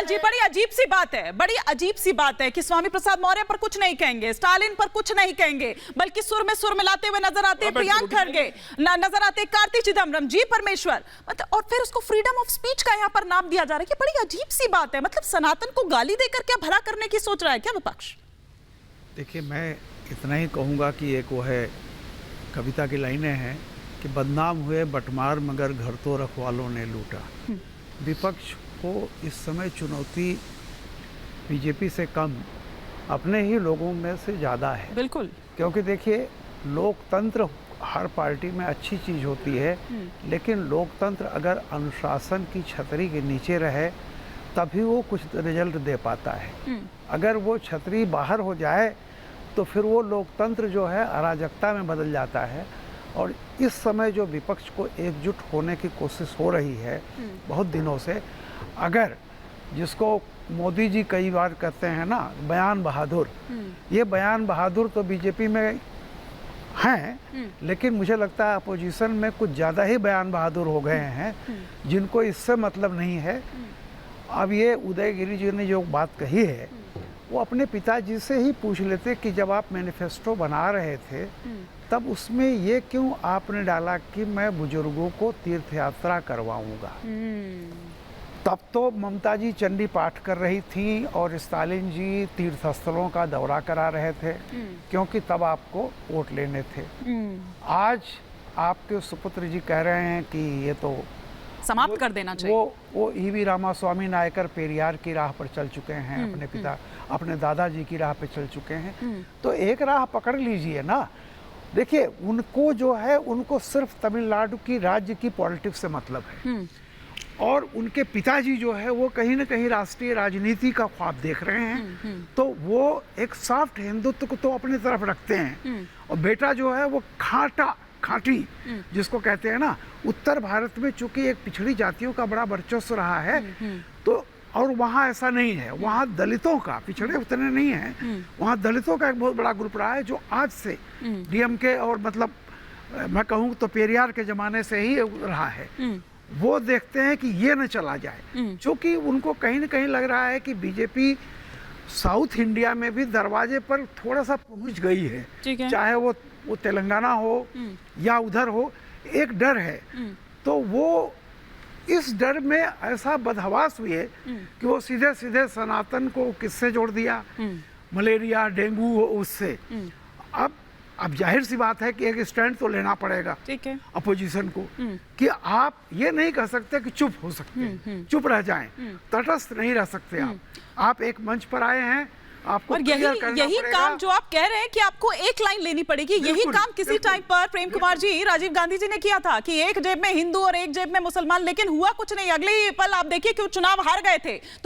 केजरीवाल जी, बड़ी अजीब सी बात है, बड़ी अजीब सी बात है कि स्वामी प्रसाद मौर्य पर कुछ नहीं कहेंगे, स्टालिन पर कुछ नहीं कहेंगे, बल्कि सुर में सुर मिलाते हुए नजर आते हैं प्रियंक खड़गे, नजर आते हैं कार्ति चिदम्बरम, जी परमेश्वर, मतलब और फिर उसको फ्रीडम ऑफ स्पीच का यहाँ पर नाम दिया जा रहा है कि बड़ी अजीब सी बात है। मतलब सनातन को गाली देकर क्या भला करने की सोच रहा है क्या विपक्ष? देखिए, मैं इतना ही कहूँगा कि एक वो है कविता की लाइनें हैं कि बदनाम हुए बटमार मगर घर तो रखवालों ने लूटा। विपक्ष को इस समय चुनौती बीजेपी से कम अपने ही लोगों में से ज़्यादा है। बिल्कुल, क्योंकि देखिए, लोकतंत्र हर पार्टी में अच्छी चीज़ होती है, लेकिन लोकतंत्र अगर अनुशासन की छतरी के नीचे रहे तभी वो कुछ रिजल्ट दे पाता है। अगर वो छतरी बाहर हो जाए तो फिर वो लोकतंत्र जो है अराजकता में बदल जाता है। और इस समय जो विपक्ष को एकजुट होने की कोशिश हो रही है बहुत दिनों से, अगर जिसको मोदी जी कई बार कहते हैं ना बयान बहादुर, ये बयान बहादुर तो बीजेपी में हैं, लेकिन मुझे लगता है अपोजिशन में कुछ ज़्यादा ही बयान बहादुर हो गए हैं जिनको इससे मतलब नहीं है। अब ये उदयगिरी जी ने जो बात कही है वो अपने पिताजी से ही पूछ लेते कि जब आप मैनिफेस्टो बना रहे थे तब उसमें ये क्यों आपने डाला कि मैं बुजुर्गों को तीर्थ यात्रा करवाऊंगा। तब तो ममता जी चंडी पाठ कर रही थी और स्टालिन जी तीर्थ स्थलों का दौरा करा रहे थे, क्योंकि तब आपको वोट लेने थे। आज आपके सुपुत्र जी कह रहे हैं कि ये तो समाप्त कर देना चाहिए। वो ईवी रामास्वामी नायकर पेरियार की राह पर चल चुके हैं, अपने पिता अपने दादाजी की राह पर चल चुके हैं, तो एक राह पकड़ लीजिए ना। देखिए, उनको जो है उनको सिर्फ तमिलनाडु की राज्य की पॉलिटिक्स से मतलब है, और उनके पिताजी जो है वो कहीं ना कहीं राष्ट्रीय राजनीति का ख्वाब देख रहे हैं, तो वो एक सॉफ्ट हिंदुत्व को तो अपनी तरफ रखते हैं, और बेटा जो है वो खाटी जिसको कहते हैं ना, उत्तर भारत में चूंकि एक पिछड़ी जातियों का बड़ा वर्चस्व रहा है, तो और वहाँ ऐसा नहीं है, वहाँ दलितों का, पिछड़े उतने नहीं हैं, वहाँ दलितों का एक बहुत बड़ा ग्रुप रहा है जो आज से डीएमके और मतलब मैं कहूँ तो पेरियार के ज़माने से ही रहा है। वो देखते हैं कि ये न चला जाए, क्योंकि उनको कहीं ना कहीं लग रहा है कि बीजेपी साउथ इंडिया में भी दरवाजे पर थोड़ा सा पहुँच गई है, चाहे वो तेलंगाना हो या उधर हो, एक डर है। तो वो इस डर में ऐसा बदहवास हुई है कि वो सीधे सीधे सनातन को किससे जोड़ दिया, मलेरिया डेंगू उससे। अब जाहिर सी बात है कि एक स्टैंड तो लेना पड़ेगा अपोजिशन को, कि आप ये नहीं कह सकते कि चुप हो सकते हैं, चुप रह जाएं, तटस्थ नहीं रह सकते आप एक मंच पर आए हैं, आपको और यही काम जो आप कह रहे हैं कि आपको एक लाइन लेनी पड़ेगी, यही काम किसी टाइम पर प्रेम कुमार जी, राजीव गांधी जी ने किया था कि एक जेब में हिंदू और एक जेब में मुसलमान, लेकिन हुआ कुछ नहीं। अगले ही पल आप देखिए कि वो चुनाव हार गए थे।